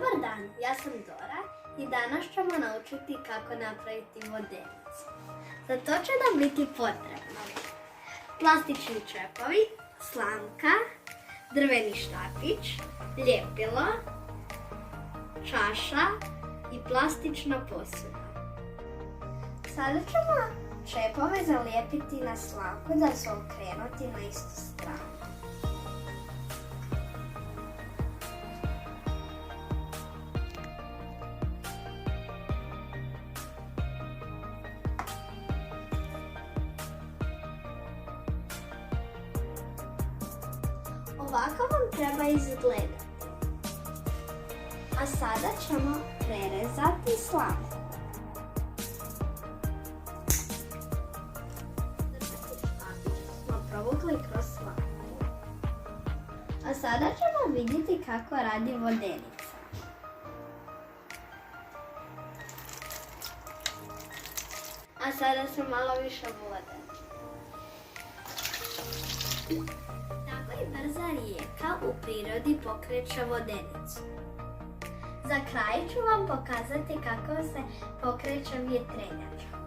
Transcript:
Dobar dan, ja sam Dora i danas ćemo naučiti kako napraviti vodenicu. Za to će nam biti potrebno plastični čepovi, slamka, drveni štapić, ljepilo, čaša i plastična posuda. Sada ćemo čepove zalijepiti na slamku da su okrenuti na istu stranu. Ovako vam treba izgledati. A sada ćemo prerezati slamku. Smo provukli kroz slamku. A sada ćemo vidjeti kako radi vodenica. A sada se malo više vode. Tako i brza rijeka u prirodi pokreće vodenicu. Za kraj ću vam pokazati kako se pokreće vjetrenjača.